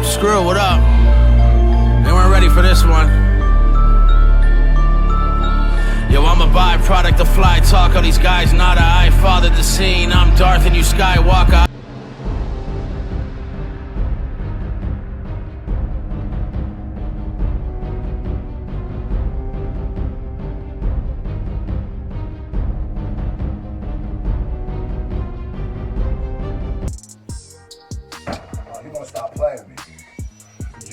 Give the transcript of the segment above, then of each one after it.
Screw, what up? They weren't ready for this one. Yo, I'm a byproduct of fly talk. All these guys nada, I fathered the scene. I'm Darth and you Skywalker. You gonna stop playing with me.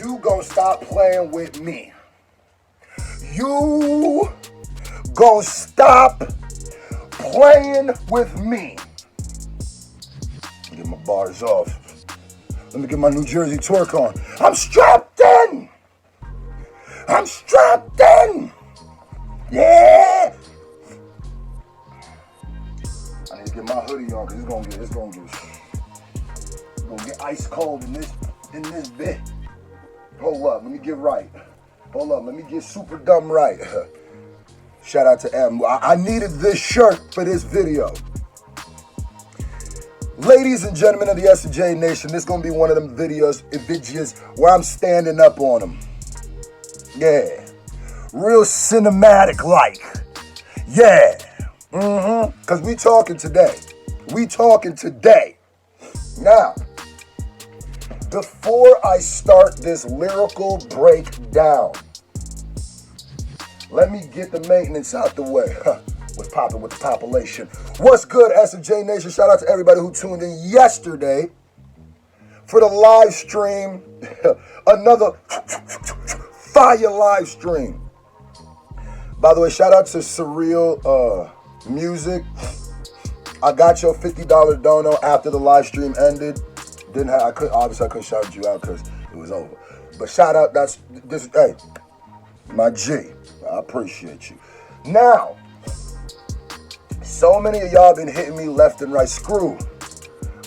You gonna stop playing with me. You gonna stop playing with me. Get my bars off. Let me get my New Jersey twerk on. I'm strapped in. I'm strapped in. Yeah. I need to get my hoodie on because it's gonna get ice cold in this bit. Hold up, let me get right. Hold up, let me get super dumb right. Shout out to M. I needed this shirt for this video. Ladies and gentlemen of the S&J Nation, this gonna be one of them videos where I'm standing up on them. Yeah, real cinematic like. Yeah, cause we talking today. We talking today. Now, before I start this lyrical breakdown, let me get the maintenance out the way. What's popping with the population? What's good, S&J Nation? Shout out to everybody who tuned in yesterday for the live stream. Another fire live stream. By the way, shout out to Surreal Music. I got your $50 dono after the live stream ended. I couldn't shout you out because it was over. But shout out, hey, my G. I appreciate you. Now, so many of y'all been hitting me left and right. Screw.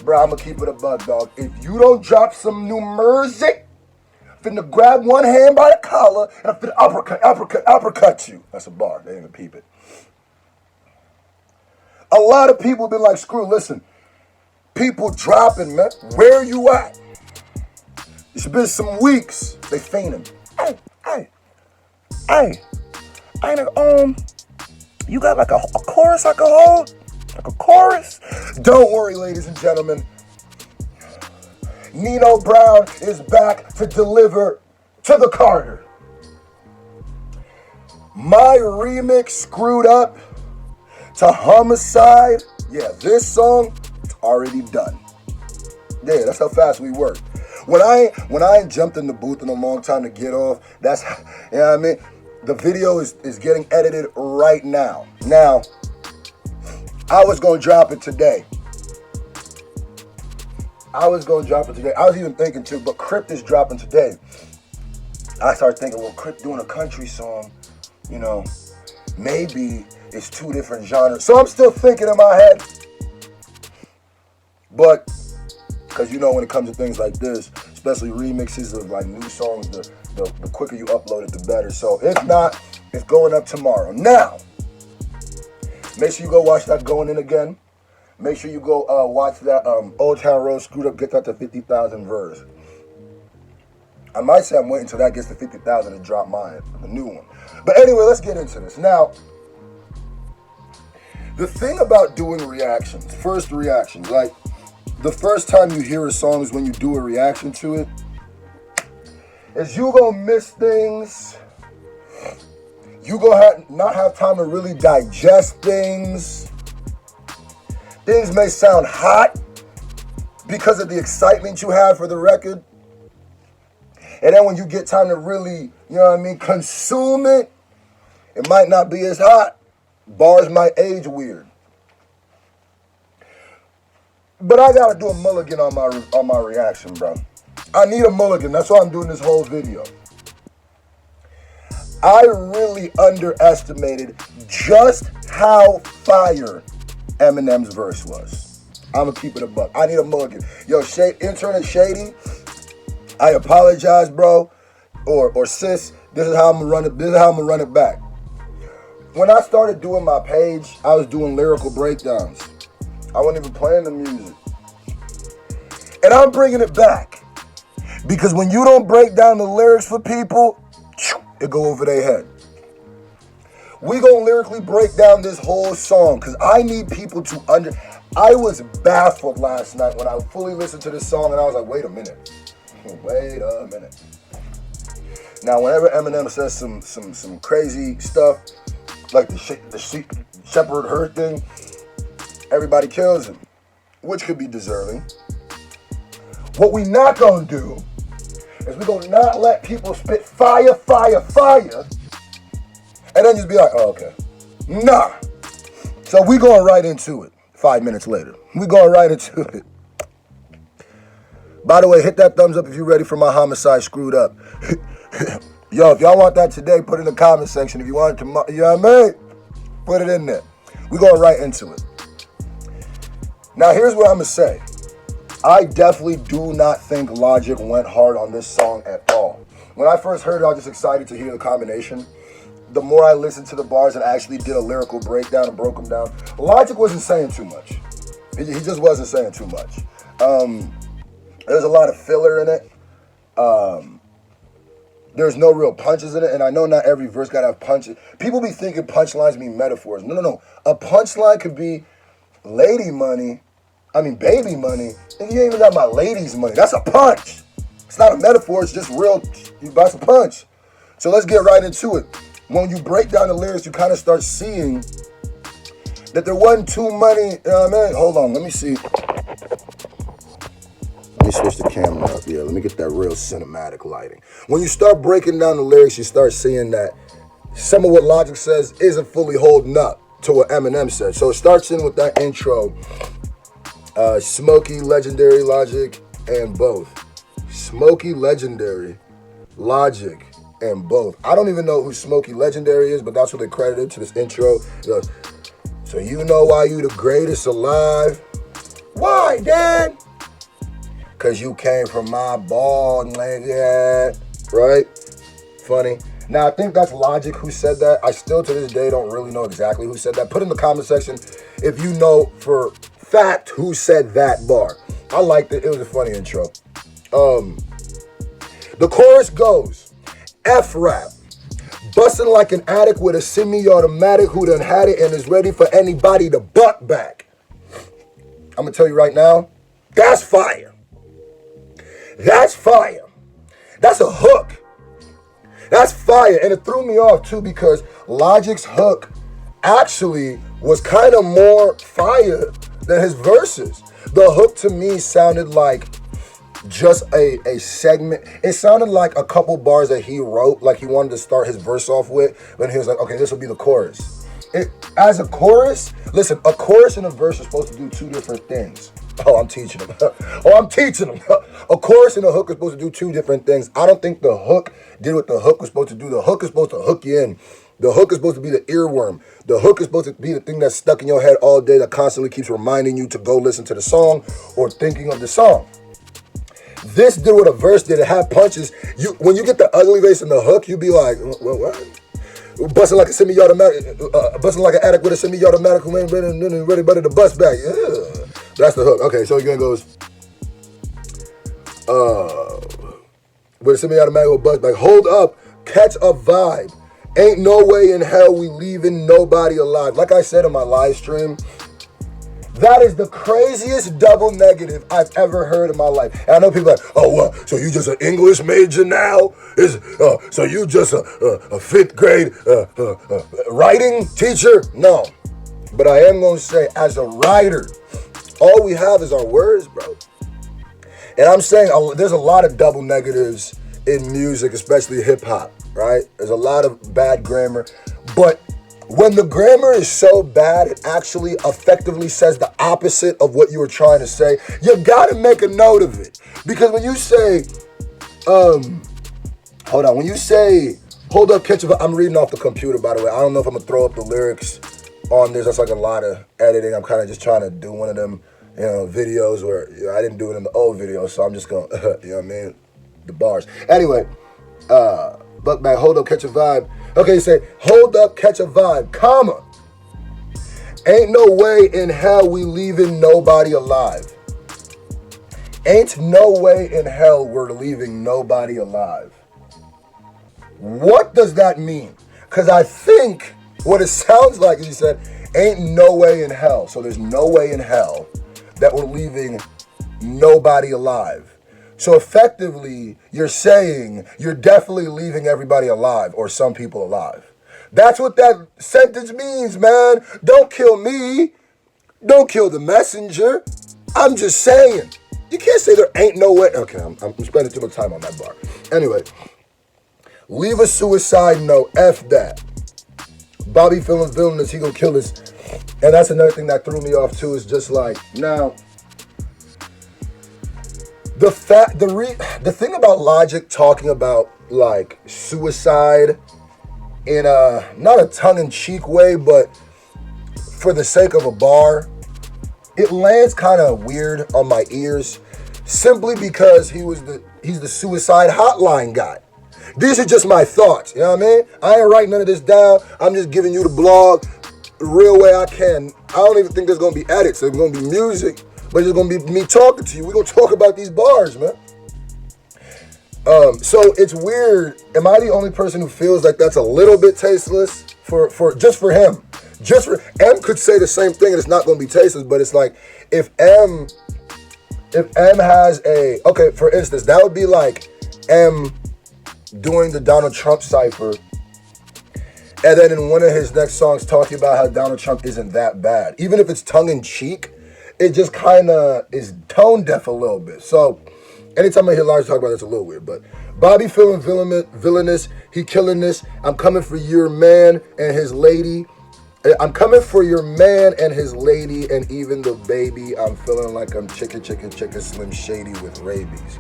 Bro, I'm gonna keep it a bug, dog. If you don't drop some new music, I'm finna grab one hand by the collar and I'm finna uppercut you. That's a bar. They ain't gonna peep it. A lot of people been like, Screw, listen. People dropping, man. Where you at? It's been some weeks. They fainting. Hey. You got like a chorus I can hold? Like a chorus? Don't worry, ladies and gentlemen. Nino Brown is back to deliver to the Carter. My remix Screwed Up to Homicide. Yeah, this song is already done. Yeah, that's how fast we work. When I ain't jumped in the booth in a long time to get off, that's, you know what I mean? The video is getting edited right now. Now, I was going to drop it today. I was even thinking too, but Crypt is dropping today. I started thinking, well, Crypt doing a country song, you know, maybe it's two different genres. So I'm still thinking in my head. But, because you know when it comes to things like this, especially remixes of like new songs, the quicker you upload it, the better. So if not, it's going up tomorrow. Now, make sure you go watch that Going In Again. Make sure you go watch that Old Town Road Screwed Up, get that to 50,000 verse. I might say I'm waiting until that gets to 50,000 to drop mine, the new one. But anyway, let's get into this. Now, the thing about doing reactions, first reactions, like the first time you hear a song is when you do a reaction to it, is you gonna miss things. You gonna not have time to really digest things. Things may sound hot because of the excitement you have for the record. And then when you get time to really, you know what I mean, consume it, it might not be as hot. Bars might age weird. But I gotta do a mulligan on my reaction, bro. I need a mulligan. That's why I'm doing this whole video. I really underestimated just how fire Eminem's verse was. I'm gonna keep it a buck. I need a mulligan. Yo, intern and Shady, I apologize, bro, or sis. This is how I'm gonna run it. This is how I'm gonna run it back. When I started doing my page, I was doing lyrical breakdowns. I wasn't even playing the music. And I'm bringing it back. Because when you don't break down the lyrics for people, it go over their head. We gonna lyrically break down this whole song because I need people to I was baffled last night when I fully listened to this song and I was like, wait a minute. Wait a minute. Now, whenever Eminem says some crazy stuff, like the shepherd herd thing, everybody kills him, which could be deserving. What we not gonna do is we gonna not let people spit fire, and then just be like, oh, okay. Nah. So we going right into it 5 minutes later. We going right into it. By the way, hit that thumbs up if you're ready for my Homicide Screwed Up. Yo, if y'all want that today, put it in the comment section. If you want it tomorrow, you know what I mean? Put it in there. We going right into it. Now, here's what I'm going to say. I definitely do not think Logic went hard on this song at all. When I first heard it, I was just excited to hear the combination. The more I listened to the bars and actually did a lyrical breakdown and broke them down, Logic wasn't saying too much. He just wasn't saying too much. There's a lot of filler in it. There's no real punches in it, and I know not every verse gotta have punches. People be thinking punchlines mean metaphors. No. A punchline could be baby money, and you ain't even got my lady's money. That's a punch. It's not a metaphor, it's just real, that's a punch. So let's get right into it. When you break down the lyrics, you kind of start seeing that there wasn't too many, you know what I mean? Hold on, let me see. Let me switch the camera up. Yeah, let me get that real cinematic lighting. When you start breaking down the lyrics, you start seeing that some of what Logic says isn't fully holding up to what Eminem said. So it starts in with that intro. Smokey, Legendary, Logic, and both. Smokey, Legendary, Logic, and both. I don't even know who Smokey Legendary is, but that's what they credited to this intro. It goes, so you know why you the greatest alive? Why, Dad? Because you came from my ball like that, right? Funny. Now, I think that's Logic who said that. I still, to this day, don't really know exactly who said that. Put in the comment section if you know for fact who said that bar. I liked it. It was a funny intro. The chorus goes, F-rap, busting like an addict with a semi-automatic who done had it and is ready for anybody to butt back. I'm going to tell you right now, that's fire. That's fire. That's a hook. That's fire. And it threw me off too because Logic's hook actually was kind of more fire than his verses. The hook to me sounded like just a segment. It sounded like a couple bars that he wrote, like he wanted to start his verse off with, but he was like, okay, this will be the chorus. As a chorus, listen, a chorus and a verse are supposed to do two different things. Oh, I'm teaching them. A chorus and a hook are supposed to do two different things. I don't think the hook did what the hook was supposed to do. The hook is supposed to hook you in. The hook is supposed to be the earworm. The hook is supposed to be the thing that's stuck in your head all day that constantly keeps reminding you to go listen to the song or thinking of the song. This did what a verse did. It had punches. When you get the ugly bass in the hook, you be like, what? Busting like a semi-automatic, busting like an addict with a semi-automatic who ain't ready to bust back. Yeah. That's the hook. Okay, so again goes, with a semi-automatic with bust back. Hold up, catch a vibe. Ain't no way in hell we leaving nobody alive. Like I said in my live stream, that is the craziest double negative I've ever heard in my life. And I know people are like, oh, well, so you just an English major now? So you just a fifth grade writing teacher? No. But I am going to say, as a writer, all we have is our words, bro. And I'm saying there's a lot of double negatives in music, especially hip hop, right? There's a lot of bad grammar. But when the grammar is so bad, it actually effectively says the opposite of what you were trying to say. You gotta make a note of it. Because when you say, when you say, hold up, catch a, I'm reading off the computer, by the way. I don't know if I'm gonna throw up the lyrics on this. That's like a lot of editing. I'm kind of just trying to do one of them, videos where I didn't do it in the old video, so I'm just gonna, you know what I mean? The bars. Anyway, Buck back, hold up, catch a vibe. Okay, you say, hold up, catch a vibe, comma. Ain't no way in hell we leaving nobody alive. Ain't no way in hell we're leaving nobody alive. What does that mean? Because I think what it sounds like is he said, ain't no way in hell. So there's no way in hell that we're leaving nobody alive. So effectively, you're saying you're definitely leaving everybody alive or some people alive. That's what that sentence means, man. Don't kill me. Don't kill the messenger. I'm just saying. You can't say there ain't no way. Okay, I'm spending too much time on that bar. Anyway, leave a suicide note. F that. Bobby feeling villainous, he gonna kill us. And that's another thing that threw me off too, is just like, now, the thing about Logic talking about like suicide in a, not a tongue-in-cheek way, but for the sake of a bar, it lands kind of weird on my ears, simply because he's the suicide hotline guy. These are just my thoughts, you know what I mean? I ain't writing none of this down. I'm just giving you the blog the real way I can. I don't even think there's gonna be edits. There's gonna be music, but it's gonna be me talking to you. We're gonna talk about these bars, man. So it's weird. Am I the only person who feels like that's a little bit tasteless for just for him? Just for M could say the same thing and it's not gonna be tasteless, but it's like if M has a, okay, for instance, that would be like M doing the Donald Trump cipher, and then in one of his next songs talking about how Donald Trump isn't that bad. Even if it's tongue-in-cheek, it just kind of is tone deaf a little bit. So anytime I hear Lars talk about it, it's a little weird. But Bobby feeling villainous, he killing this. I'm coming for your man and his lady. I'm coming for your man and his lady and even the baby. I'm feeling like I'm chicken, Slim Shady with rabies.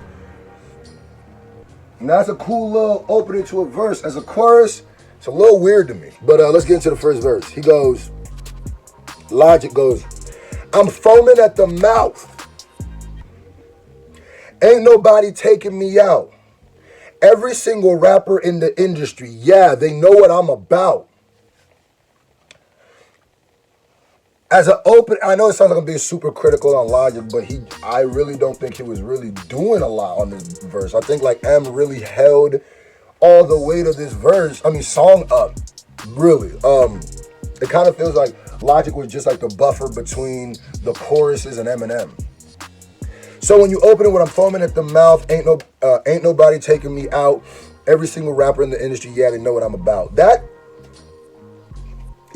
Now that's a cool little opening to a verse. As a chorus, it's a little weird to me. But let's get into the first verse. He goes, Logic goes, I'm foaming at the mouth. Ain't nobody taking me out. Every single rapper in the industry, yeah, they know what I'm about. As an open, I know it sounds like I'm being super critical on Logic, but I really don't think he was really doing a lot on this verse. I think like M really held all the weight of this song up, really. It kind of feels like Logic was just like the buffer between the choruses and Eminem. So when you open it with I'm foaming at the mouth, ain't nobody taking me out. Every single rapper in the industry, yeah, they know what I'm about. That,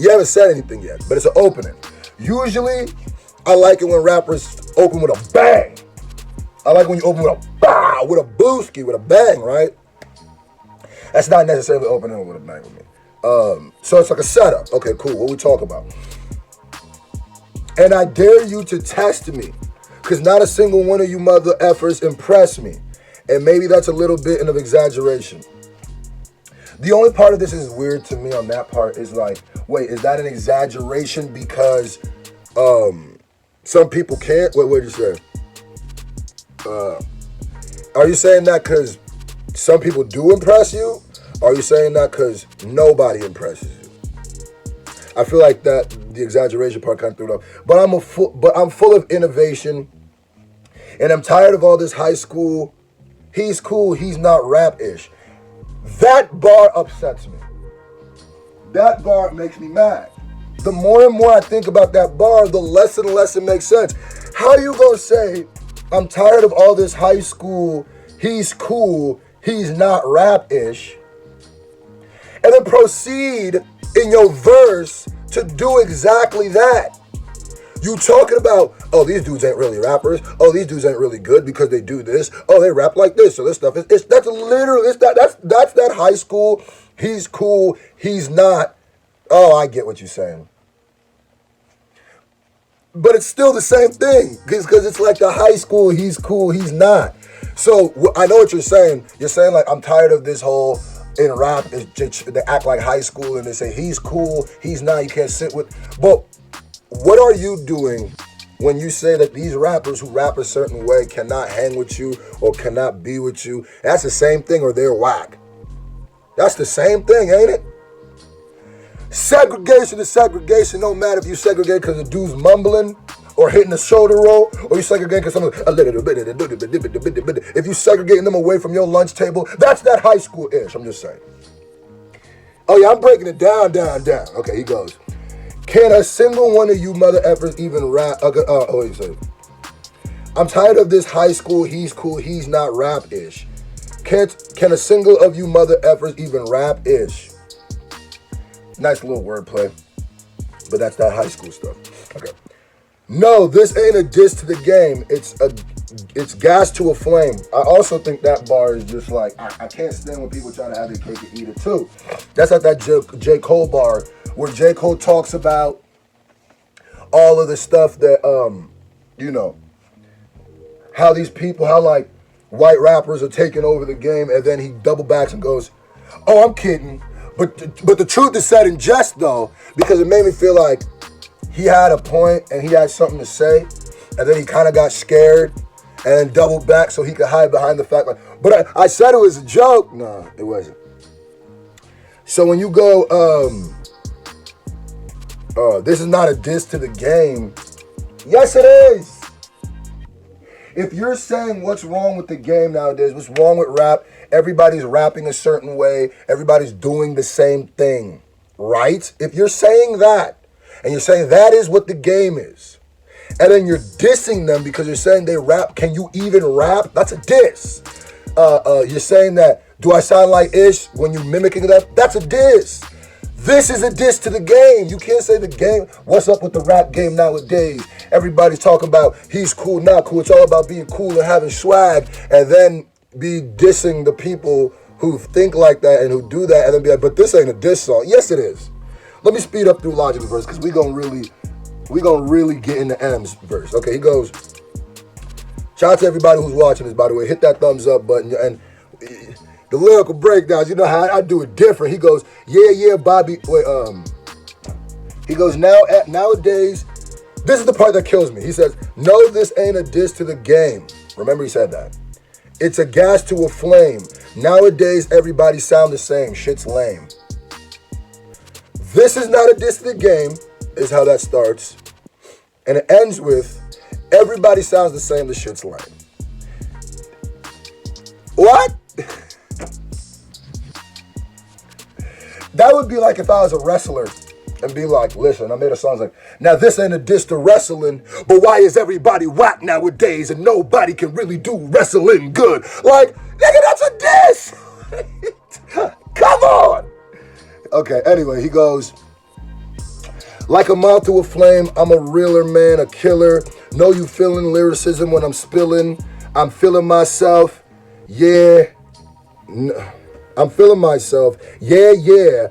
you haven't said anything yet, but it's an opening. Usually, I like it when rappers open with a bang. I like when you open with a bow, with a booski, with a bang, right? That's not necessarily opening with a bang with me. So it's like a setup. Okay, cool. What we talk about? And I dare you to test me, because not a single one of you mother effers impress me. And maybe that's a little bit of exaggeration. The only part of this is weird to me on that part is like, wait, is that an exaggeration because some people can't? What did you say? Are you saying that because some people do impress you? Or are you saying that because nobody impresses you? I feel like that the exaggeration part kind of threw it off. But I'm full of innovation, and I'm tired of all this high school. He's cool. He's not rap-ish. That bar upsets me. That bar makes me mad. The more and more I think about that bar, the less and less it makes sense. How you gonna say, I'm tired of all this high school, he's cool, he's not rap-ish, and then proceed in your verse to do exactly that? You talking about, oh, these dudes ain't really rappers. Oh, these dudes ain't really good because they do this. Oh, they rap like this. So this stuff that's that high school. He's cool. He's not. Oh, I get what you're saying. But it's still the same thing because it's like the high school. He's cool. He's not. So I know what you're saying. You're saying like I'm tired of this whole in rap. They act like high school and they say he's cool. He's not. You can't sit with. But what are you doing when you say that these rappers who rap a certain way cannot hang with you or cannot be with you? That's the same thing, or they're whack. That's the same thing, ain't it? Segregation is segregation. No matter if you segregate because the dude's mumbling or hitting a shoulder roll, or you segregating because someone a little bit. If you segregating them away from your lunch table, that's that high school-ish. I'm just saying. Oh yeah, I'm breaking it down. Okay, he goes. Can a single one of you mother effers even rap? He said, I'm tired of this high school, he's cool, he's not rap-ish. Can a single of you mother effers even rap-ish? Nice little wordplay. But that's that high school stuff. Okay. No, this ain't a diss to the game. It's gas to a flame. I also think that bar is just like, I can't stand when people try to have their cake and eat it too. That's like that J. Cole bar where J. Cole talks about all of the stuff that, how these people, how like white rappers are taking over the game, and then he double backs and goes, oh, I'm kidding. But the truth is said in jest though, because it made me feel like he had a point and he had something to say, and then he kind of got scared and then doubled back so he could hide behind the fact like, but I said it was a joke. No, it wasn't. So when you go, this is not a diss to the game. Yes, it is. If you're saying what's wrong with the game nowadays, what's wrong with rap, everybody's rapping a certain way, everybody's doing the same thing, right? If you're saying that, and you're saying that is what the game is, and then you're dissing them because you're saying they rap, can you even rap? That's a diss. You're saying that, do I sound like Ish when you're mimicking that? That's a diss. This is a diss to the game. You can't say the game, what's up with the rap game nowadays? Everybody's talking about he's cool, not cool. It's all about being cool and having swag, and then be dissing the people who think like that and who do that, and then be like, but this ain't a diss song. Yes, it is. Let me speed up through Logic's verse, because we gonna really get into M's verse. Okay, he goes, shout out to everybody who's watching this, by the way. Hit that thumbs up button, and the lyrical breakdowns, you know how I do it different. He goes, yeah, Bobby. He goes, nowadays, this is the part that kills me. He says, no, this ain't a diss to the game. Remember he said that. It's a gas to a flame. Nowadays, everybody sound the same. Shit's lame. This is not a diss to the game, is how that starts. And it ends with, everybody sounds the same. The shit's lame. What? That would be like if I was a wrestler and be like, listen, I made a song like, now this ain't a diss to wrestling, but why is everybody whack nowadays and nobody can really do wrestling good? Like, nigga, that's a diss. Come on. Okay, anyway, he goes, like a moth to a flame, I'm a realer man, a killer. Know you feeling lyricism when I'm spilling. I'm feeling myself. Yeah. I'm feeling myself. Yeah.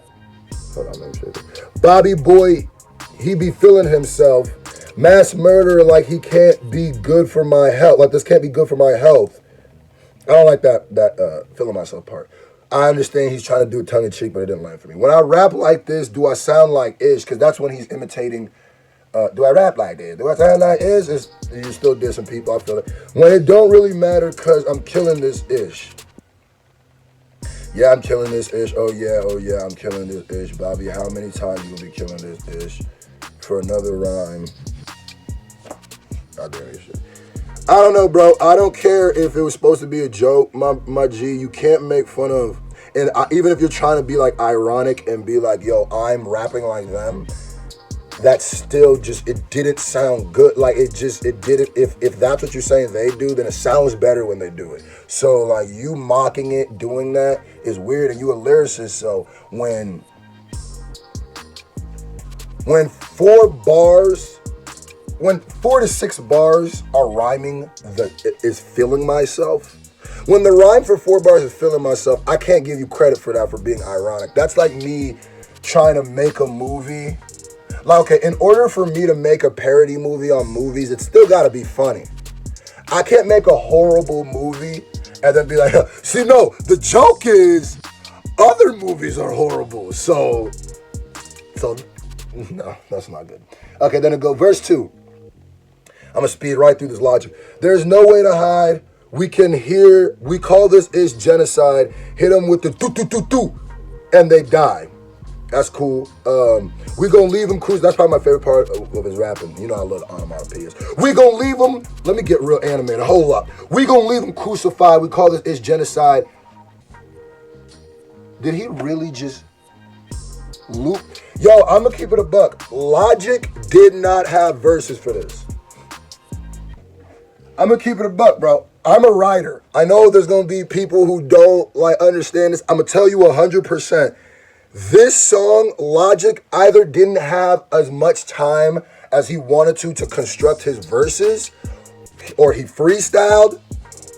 Hold on, let me check it. Bobby boy, he be feeling himself. Mass murder like he can't be good for my health. Like this can't be good for my health. I don't like that feeling myself part. I understand he's trying to do tongue in cheek, but it didn't land for me. When I rap like this, do I sound like Ish? Because that's when he's imitating. Do I rap like this? Do I sound like Ish? You're still dissing people. I feel it. When it don't really matter, because I'm killing this Ish. Yeah, I'm killing this Ish. Oh yeah, I'm killing this Ish. Bobby, how many times you gonna be killing this Ish for another rhyme? God damn this shit. I don't know, bro. I don't care if it was supposed to be a joke, my G. You can't make fun of, and even if you're trying to be like ironic and be like, yo, I'm rapping like them, that's still just, it didn't sound good. Like it didn't, if that's what you're saying they do, then it sounds better when they do it. So like you mocking it, doing that is weird, and you a lyricist, so when 4 to 6 bars are rhyming, is feeling myself. When the rhyme for 4 bars is feeling myself, I can't give you credit for that for being ironic. That's like me trying to make a movie. Like, okay, in order for me to make a parody movie on movies, it's still gotta be funny. I can't make a horrible movie and then be like, see, no, the joke is other movies are horrible. So no, that's not good. Okay, then it go verse 2. I'm gonna speed right through this logic. There's no way to hide. We call this is genocide. Hit them with the do, and they die. That's cool. We gonna leave him cruise. That's probably my favorite part of his rapping. You know I love the onomatopoeias. We gonna leave him. Let me get real animated. Hold up. We gonna leave him crucified. We call this is genocide. Did he really just loop? Yo, I'm gonna keep it a buck. Logic did not have verses for this. I'm gonna keep it a buck, bro. I'm a writer. I know there's gonna be people who don't like understand this. I'm gonna tell you 100%. This song, Logic, either didn't have as much time as he wanted to construct his verses, or he freestyled,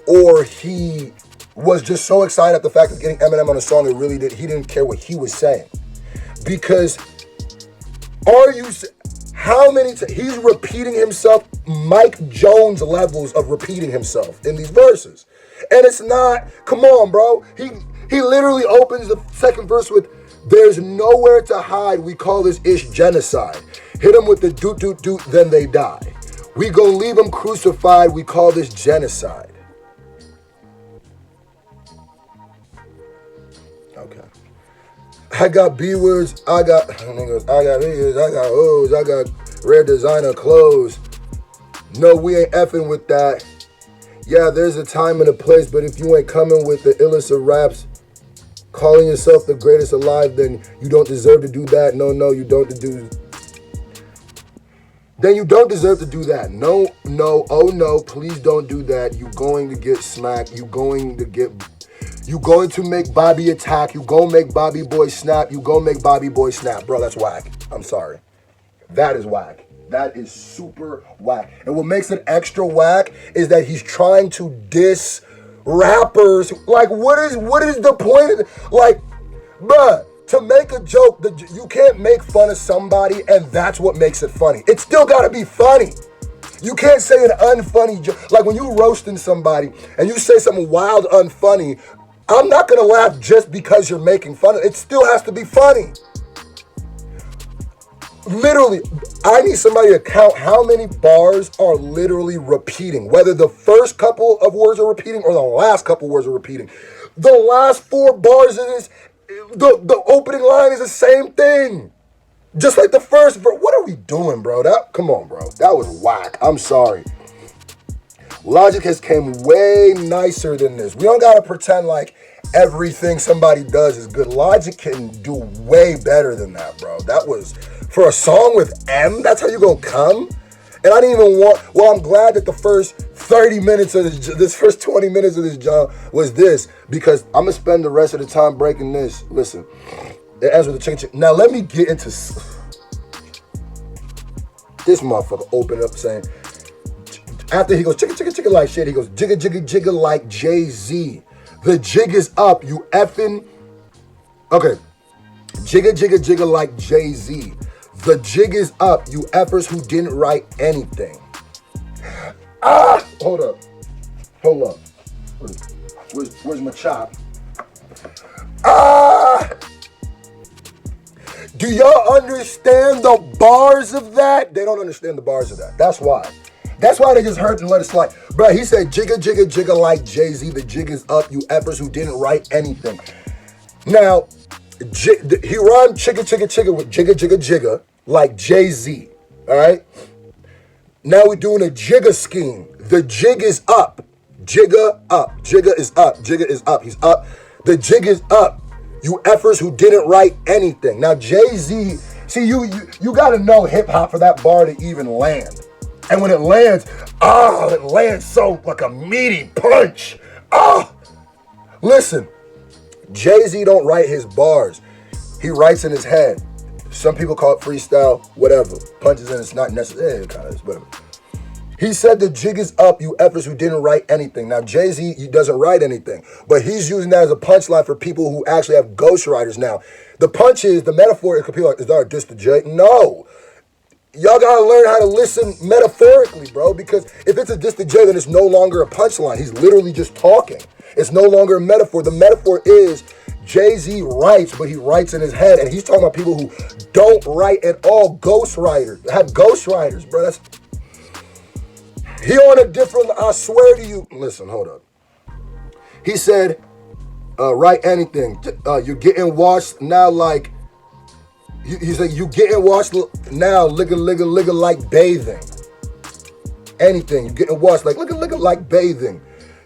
or he was just so excited at the fact of getting Eminem on a song he didn't care what he was saying. Because he's repeating himself, Mike Jones levels of repeating himself in these verses. And it's not, come on, bro. He literally opens the second verse with, there's nowhere to hide, we call this ish genocide. Hit them with the doot doot doot, then they die. We gon' leave them crucified, we call this genocide. Okay. I got B words, I got niggas, I got niggas, I got O's, I got rare designer clothes. No, we ain't effing with that. Yeah, there's a time and a place, but if you ain't coming with the illest of raps, calling yourself the greatest alive, then you don't deserve to do that. No, you don't do. Then you don't deserve to do that. No, oh no, please don't do that. You going to get smacked. You going to make Bobby attack. You gonna make Bobby Boy snap. You gonna make Bobby Boy snap. Bro, that's whack. I'm sorry. That is whack. That is super whack. And what makes it extra whack is that he's trying to diss rappers. Like, what is the point of it? Like, bruh, to make a joke, you can't make fun of somebody and that's what makes it funny. It's still gotta be funny. You can't say an unfunny joke. Like when you roasting somebody and you say something wild, unfunny, I'm not gonna laugh just because you're making fun of it. It still has to be funny. Literally, I need somebody to count how many bars are literally repeating. Whether the first couple of words are repeating or the last couple words are repeating. The last 4 bars of this, the opening line is the same thing. Just like the first verse. What are we doing, bro? Come on, bro. That was whack. I'm sorry. Logic has came way nicer than this. We don't gotta pretend like everything somebody does is good. Logic can do way better than that, bro. That was, for a song with M, that's how you gonna come? And I didn't even I'm glad that the first 30 minutes of this first 20 minutes of this job was this, because I'm gonna spend the rest of the time breaking this. Listen, it ends with the chicken. Now let me get into this motherfucker opened up saying, after he goes chicken like shit, he goes jigga like Jay-Z. The jig is up, you effing. Okay. Jigga like Jay-Z. The jig is up, you effers who didn't write anything. Hold up. Where's my chop? Do y'all understand the bars of that? They don't understand the bars of that. That's why. That's why they just heard and let it slide. Bro, he said jigga like Jay-Z. The jig is up, you effers who didn't write anything. Now, he rhymed chigga with jigga like Jay-Z. All right? Now we're doing a jigga scheme. The jig is up. Jigga up. Jigga is up. Jigga is up. He's up. The jig is up. You effers who didn't write anything. Now, Jay-Z, see, you got to know hip-hop for that bar to even land. And when it lands, it lands so like a meaty punch. Listen, Jay-Z don't write his bars. He writes in his head. Some people call it freestyle, whatever. Punches in, it's not necessary, it kind of is, whatever. He said the jig is up, you effers who didn't write anything. Now, Jay-Z, he doesn't write anything, but he's using that as a punchline for people who actually have ghostwriters now. The punch is, the metaphor, it could be like, is that a diss to Jay? No. Y'all gotta learn how to listen metaphorically, bro, because if it's a diss to Jay, then it's no longer a punchline. He's literally just talking. It's no longer a metaphor. The metaphor is Jay-Z writes, but he writes in his head, and he's talking about people who don't write at all. Ghostwriters, have ghostwriters, bro. He on a different, I swear to you. Listen, hold up. He said, write anything. You're getting washed now like He's like, you getting washed now, looking like bathing. Anything, you getting washed like looking like bathing.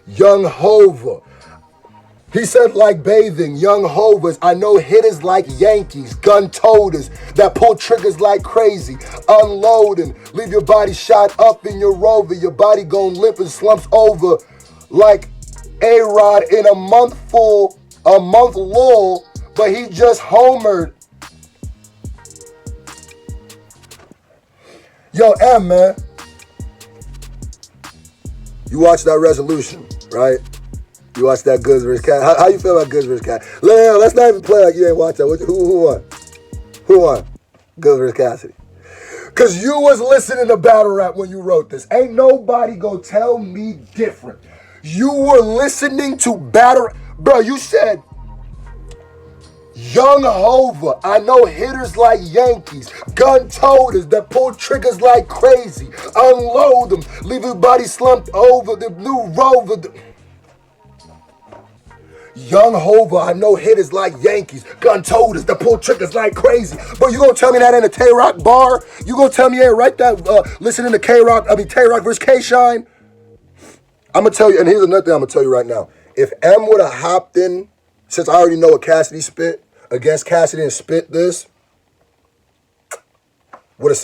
Young Hova. He said like bathing, young Hovers. I know hitters like Yankees, gun toters that pull triggers like crazy. Unloading, leave your body shot up in your Rover. Your body gon' limp and slumps over like A-Rod in a month lull, but he just homered. Yo, M, man. You watched that resolution, right? You watched that Goods vs. Cat. How you feel about Goods vs. Cat? Let's not even play like you ain't watched that. Who won? Who won? Goods vs. Cassidy. Because you was listening to battle rap when you wrote this. Ain't nobody go tell me different. You were listening to battle. Bro, you said, young Hova, I know hitters like Yankees, gun toters that pull triggers like crazy. Unload them, leave your body slumped over the new Rover. Young Hova, I know hitters like Yankees, gun toters that pull triggers like crazy. But you gonna tell me that ain't a Tay-Rock bar? You gonna tell me ain't right that listening to Tay-Rock versus K-Shine? I'm gonna tell you, and here's another thing I'm gonna tell you right now. If M would have hopped in, since I already know what Cassidy spit, against Cassidy and spit this, would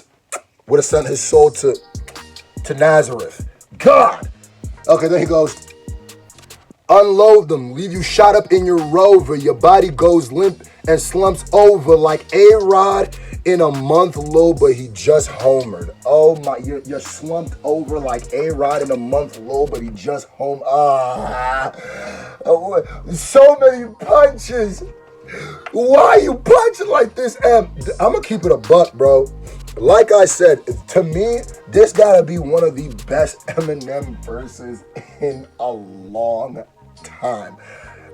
have sent his soul to Nazareth. God! Okay, then he goes, unload them, leave you shot up in your Rover. Your body goes limp and slumps over like A-Rod in a month low, but he just homered. Oh my, you're slumped over like A-Rod in a month low, but he just homered. So many punches. Why you punching like this, M? I'm gonna keep it a buck, bro. Like I said, to me, this gotta be one of the best Eminem verses in a long time.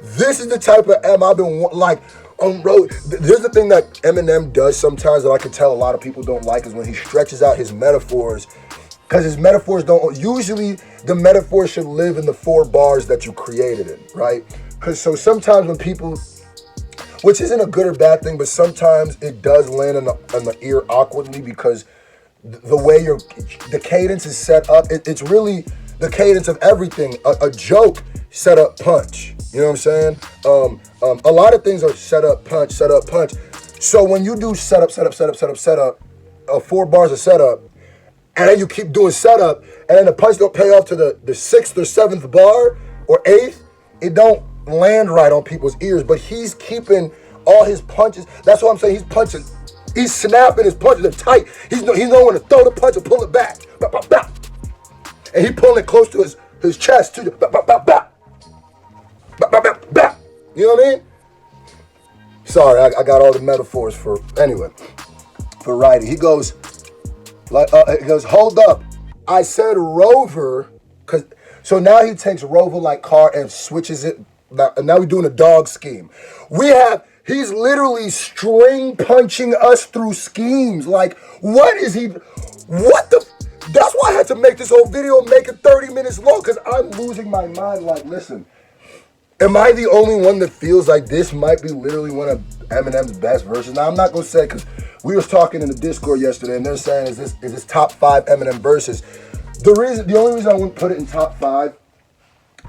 This is the type of M I've been like on road. There's the thing that Eminem does sometimes that I can tell a lot of people don't like is when he stretches out his metaphors, because his metaphors don't usually. The metaphor should live in the 4 bars that you created it, right? Because so sometimes when people, which isn't a good or bad thing, but sometimes it does land in the ear awkwardly because the way the cadence is set up, it's really the cadence of everything. A joke set up punch. You know what I'm saying? A lot of things are set up punch. So when you do setup, 4 bars of setup, and then you keep doing setup, and then the punch don't pay off to the 6th or 7th bar or 8th, it don't land right on people's ears. But he's keeping all his punches. That's what I'm saying. He's punching. He's snapping his punches. They're tight. He's knowing when to throw the punch and pull it back. Bah, bah, bah. And he pulling it close to his chest too. Bah, bah, bah, bah. Bah, bah, bah, bah. You know what I mean? Sorry, I got all the metaphors for writing. He goes, hold up. I said Rover, so now he takes Rover like car and switches it. Now we're doing a dog scheme. He's literally string punching us through schemes. Like, what is he? That's why I had to make this whole video, make it 30 minutes long, because I'm losing my mind. Like, listen, am I the only one that feels like this might be literally one of Eminem's best verses? Now, I'm not going to say, because we was talking in the Discord yesterday, and they're saying, is this top 5 Eminem verses? The only reason I wouldn't put it in top 5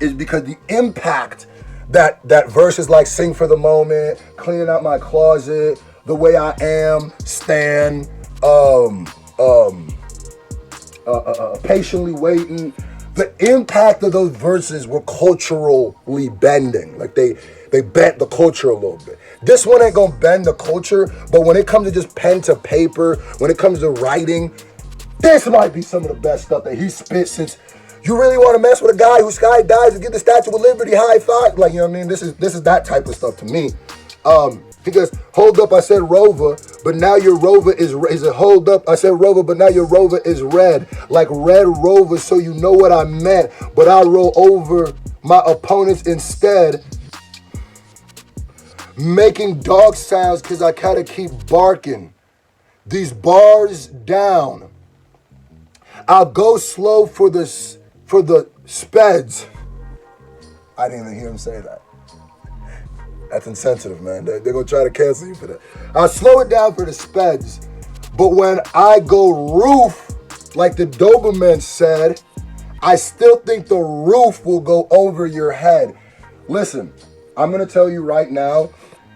is because the impact that verse is like Sing for the Moment, Cleaning Out My Closet, The Way I Am, Stan, Patiently Waiting. The impact of those verses were culturally bending. Like they bent the culture a little bit. This one ain't gonna bend the culture, but when it comes to just pen to paper, when it comes to writing, this might be some of the best stuff that he spit since. You really want to mess with a guy who skydives and get the Statue of Liberty high five? Like, you know what I mean? This is that type of stuff to me. He goes, hold up, I said Rover, but now your Rover is it hold up, I said Rover, but now your Rover is red. Like Red Rover, so you know what I meant. But I roll over my opponents instead, making dog sounds because I gotta keep barking these bars down. I'll go slow for the speds. I didn't even hear him say that. That's insensitive, man. They're going to try to cancel you for that. I'll slow it down for the speds. But when I go roof, like the Doberman said, I still think the roof will go over your head. Listen, I'm going to tell you right now,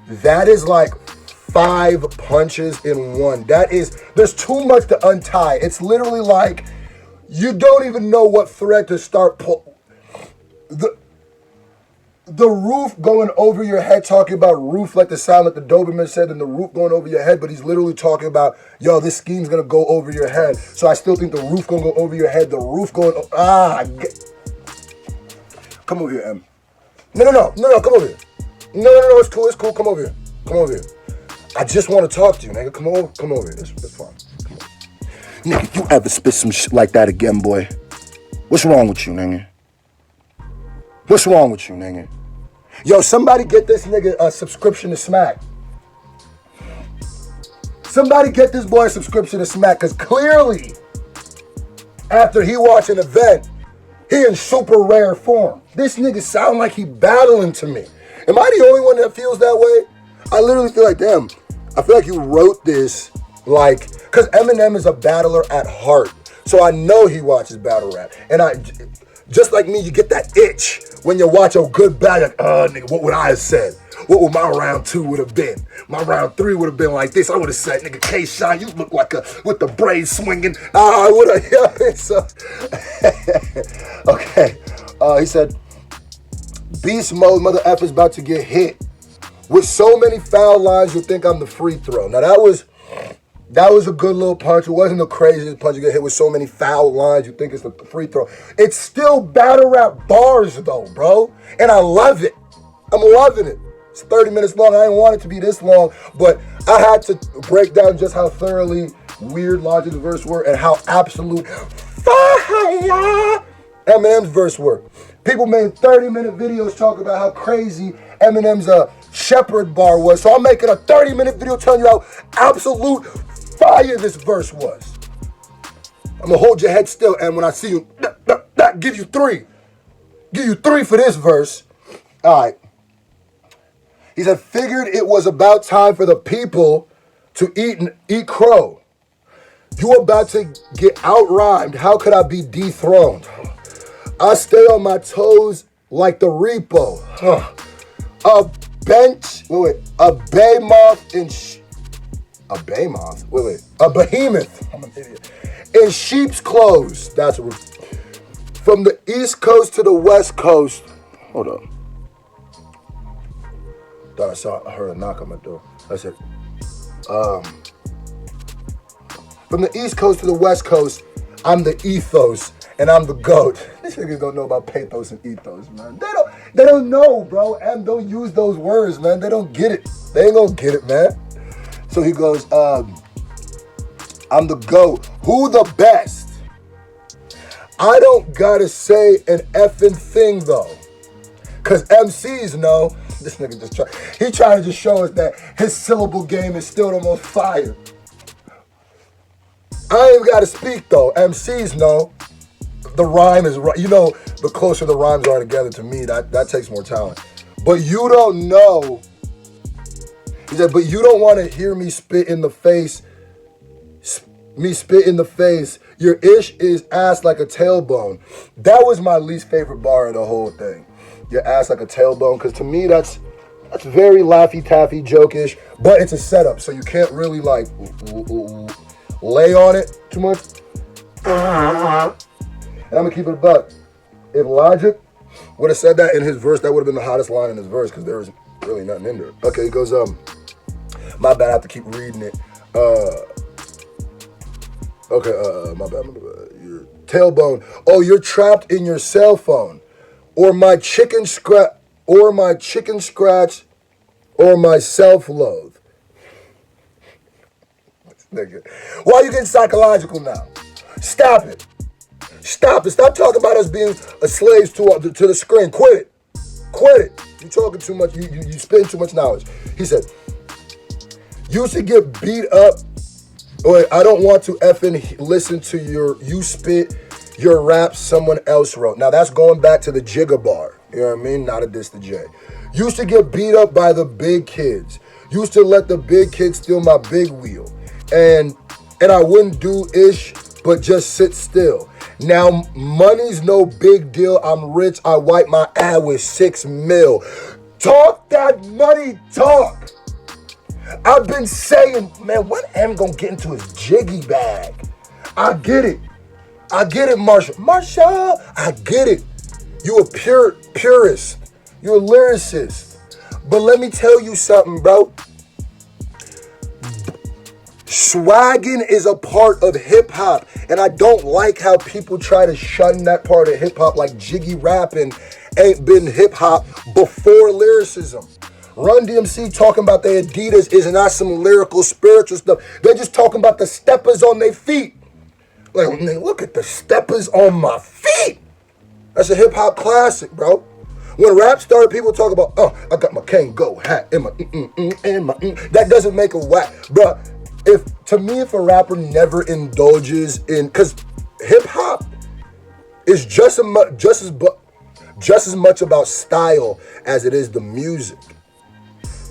that is like 5 punches in one. There's too much to untie. It's literally like you don't even know what thread to start pull. The roof going over your head, talking about roof like the sound that the Doberman said, and the roof going over your head, but he's literally talking about, yo, this scheme's gonna go over your head. So I still think the roof gonna go over your head, the roof going, come over here, M. No, come over here. No, it's cool, come over here. I just want to talk to you, nigga. Come over here, it's fine. Come on. Nigga, if you ever spit some shit like that again, boy, what's wrong with you, nigga? What's wrong with you, nigga? Yo, somebody get this nigga a subscription to Smack. Somebody get this boy a subscription to Smack, because clearly, after he watched an event, he in super rare form. This nigga sound like he battling to me. Am I the only one that feels that way? I literally feel like, damn, I feel like you wrote this like, because Eminem is a battler at heart. So I know he watches battle rap. And just like me, you get that itch when you watch a good battle. Like, nigga, what would I have said? What would my round 2 would have been? My round 3 would have been like this. I would have said, nigga, K-Shine, you look like with the braids swinging. I would have, yeah. So, okay. He said, beast mode, mother F is about to get hit. With so many foul lines, you'll think I'm the free throw. Now, that was a good little punch. It wasn't the craziest punch. You get hit with so many foul lines, you think it's the free throw. It's still battle rap bars, though, bro. And I love it. I'm loving it. It's 30 minutes long. I didn't want it to be this long, but I had to break down just how thoroughly weird Logic's verse were and how absolute fire Eminem's verse were. People made 30-minute videos talking about how crazy Eminem's Shepherd bar was. So I'm making a 30-minute video telling you how absolute fire this verse was. I'm gonna hold your head still, and when I see you, give you 3. Give you 3 for this verse. All right. He said, figured it was about time for the people to eat crow. You about to get out-rhymed. How could I be dethroned? I stay on my toes like the repo. A behemoth. I'm an idiot. In sheep's clothes. That's what from the East Coast to the West Coast. Hold up. Thought I heard a knock on my door. I said, from the East Coast to the West Coast, I'm the ethos and I'm the GOAT. These niggas don't know about pathos and ethos, man. They don't know, bro. And don't use those words, man. They don't get it. They ain't gonna get it, man. So he goes, I'm the GOAT. Who the best? I don't gotta say an effing thing though. Cause MCs know. This nigga he trying to just show us that his syllable game is still the most fire. I ain't gotta speak though. MCs know. The rhyme is right. You know, the closer the rhymes are together, to me, that takes more talent. But you don't know. He said, but you don't want to hear me spit in the face. Your ish is ass like a tailbone. That was my least favorite bar of the whole thing. Your ass like a tailbone, because to me that's very Laffy Taffy jokish, but it's a setup, so you can't really like lay on it too much. And I'm gonna keep it a buck. If Logic would have said that in his verse, that would have been the hottest line in his verse, because there was really nothing in there. Okay, he goes, my bad, I have to keep reading it. My bad. Your tailbone. Oh, you're trapped in your cell phone. Or my chicken scratch, or my self-loathe. Nigga. Why are you getting psychological now? Stop it. Stop talking about us being slaves to the screen. Quit it. You talking too much. You spitting too much knowledge. He said, you should get beat up. Or I don't want to effing listen to you spit your rap someone else wrote. Now that's going back to the Jigga bar. You know what I mean? Not a diss to Jay. Used to get beat up by the big kids. Used to let the big kids steal my big wheel. And I wouldn't do ish, but just sit still. Now money's no big deal. I'm rich. I wipe my ass with 6 mil. Talk that money talk. I've been saying, man, when M gonna get into his jiggy bag? I get it. I get it, Marshall. Marshall, I get it. You a purist. You're a lyricist. But let me tell you something, bro. Swagging is a part of hip hop. And I don't like how people try to shun that part of hip hop, like jiggy rapping ain't been hip hop before lyricism. Run-D.M.C talking about their Adidas is not some lyrical spiritual stuff. They're just talking about the steppers on their feet. Like, look at the steppers on my feet. That's a hip hop classic, bro. When rap started, people talk about, oh, I got my Kango hat and my That doesn't make a whack, bro. If a rapper never indulges in, because hip hop is just as much about style as it is the music.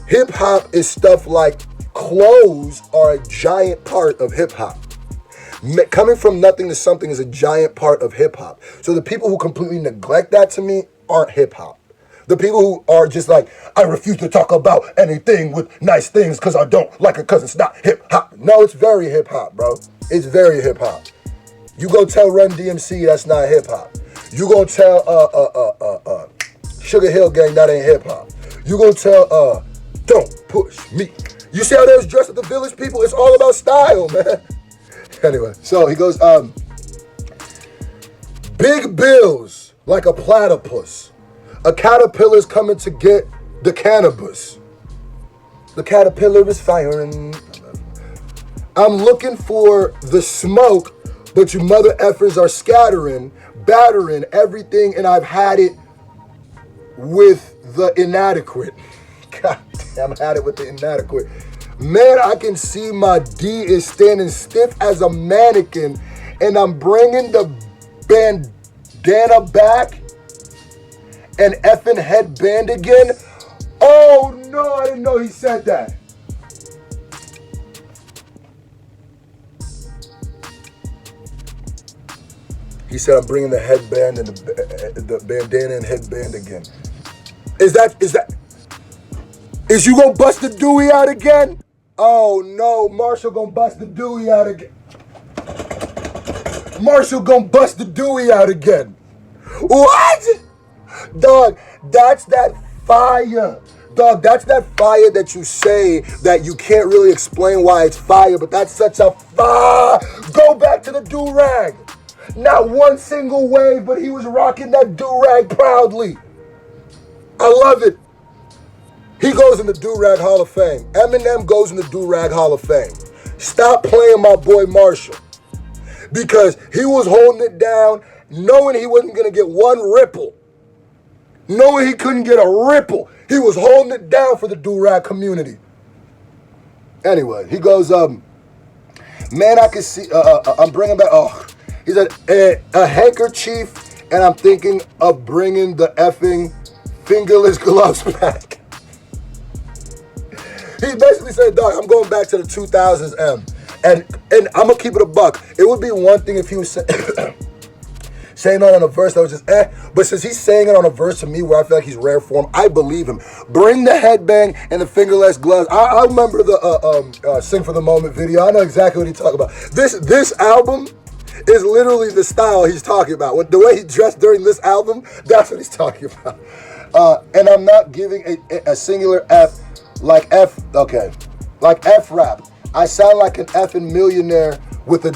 Hip hop is stuff like clothes are a giant part of hip hop. Coming from nothing to something is a giant part of hip hop. So the people who completely neglect that, to me, aren't hip hop. The people who are just like, I refuse to talk about anything with nice things because I don't like it because it's not hip hop. No, it's very hip hop, bro. It's very hip hop. You go tell Run-D.M.C that's not hip hop. You go tell Sugar Hill Gang that ain't hip hop. You go tell Don't Push Me. You see how they was dressed at the Village People? It's all about style, man. Anyway, so he goes, big bills like a platypus. A caterpillar's coming to get the cannabis. The caterpillar is firing. I'm looking for the smoke, but you mother effers are scattering, battering everything, and I've had it with the inadequate. God damn, I had it with the inadequate. Man, I can see my D is standing stiff as a mannequin, and I'm bringing the bandana back and effing headband again. Oh no, I didn't know he said that. He said I'm bringing the headband and the bandana and headband again. Is you gonna bust the Dewey out again? Oh no, Marshall gonna bust the Dewey out again. Marshall gonna bust the Dewey out again. What? Dog, that's that fire. Dog, that's that fire that you say that you can't really explain why it's fire, but that's such a fire. Go back to the do-rag. Not one single wave, but he was rocking that do-rag proudly. I love it. He goes in the do-rag Hall of Fame. Eminem goes in the do-rag Hall of Fame. Stop playing my boy Marshall. Because he was holding it down, knowing he wasn't going to get one ripple. Knowing he couldn't get a ripple. He was holding it down for the do-rag community. Anyway, he goes, man, I can see, I'm bringing back, he said, a handkerchief, and I'm thinking of bringing the effing fingerless gloves back. He basically said, dog, I'm going back to the 2000s, M. And I'm going to keep it a buck. It would be one thing if he was saying it on a verse that was just but since he's saying it on a verse to me where I feel like he's rare form, I believe him. Bring the headbang and the fingerless gloves. I remember the Sing for the Moment video. I know exactly what he's talking about. This album is literally the style he's talking about. The way he dressed during this album, that's what he's talking about. And I'm not giving a singular F like F, okay, like F rap. I sound like an effing millionaire with a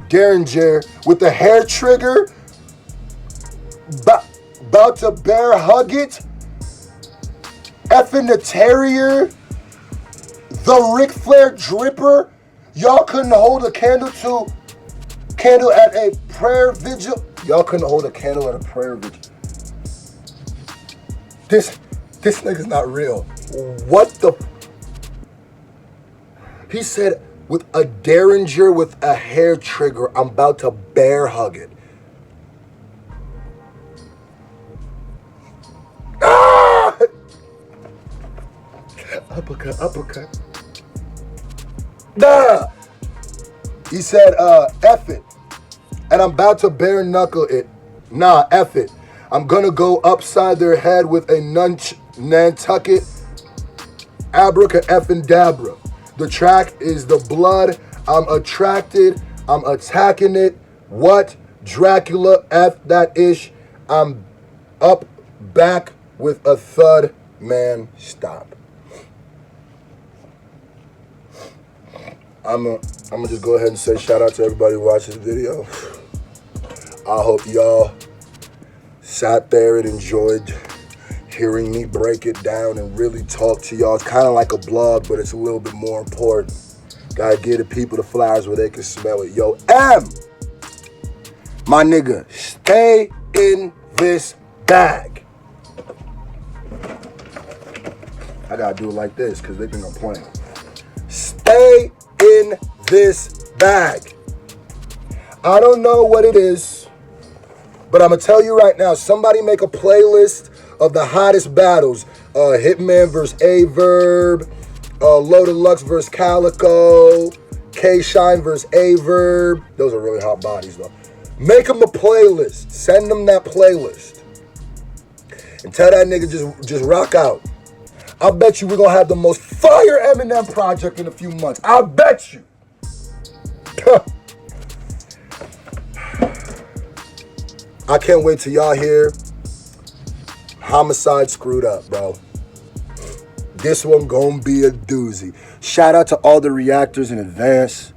Derringer with the hair trigger, about to bear hug it, effing the Terrier, the Ric Flair dripper. Y'all couldn't hold a candle at a prayer vigil. Y'all couldn't hold a candle at a prayer vigil. This nigga's not real. What the? He said, with a Derringer with a hair trigger, I'm about to bear hug it. Uppercut, uppercut. Nah! He said, F it. And I'm about to bare knuckle it. Nah, F it. I'm gonna go upside their head with a Nantucket abraca effing dabra. The track is the blood. I'm attracted. I'm attacking it. What? Dracula, F that ish. I'm up back with a thud. Man, stop. I'm gonna just go ahead and say shout out to everybody who watched this video. I hope y'all sat there and enjoyed hearing me break it down and really talk to y'all. It's kind of like a blog, but it's a little bit more important. Gotta give the people the flowers where they can smell it. Yo, M, my nigga, stay in this bag. I gotta do it like this because they think I'm playing. Stay in this bag. I don't know what it is, but I'm gonna tell you right now, somebody make a playlist of the hottest battles. Hitman versus A-Verb, Loaded Lux versus Calico, K-Shine versus A-Verb. Those are really hot bodies though. Make them a playlist. Send them that playlist. And tell that nigga just rock out. I bet you we're gonna have the most fire Eminem project in a few months. I bet you. I can't wait till y'all hear Homicide screwed up, bro. This one gonna be a doozy. Shout out to all the reactors in advance.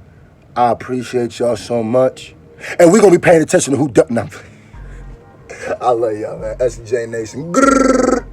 I appreciate y'all so much. And we're gonna be paying attention to who does. No. I love y'all, man. S&J Nation. Grrr.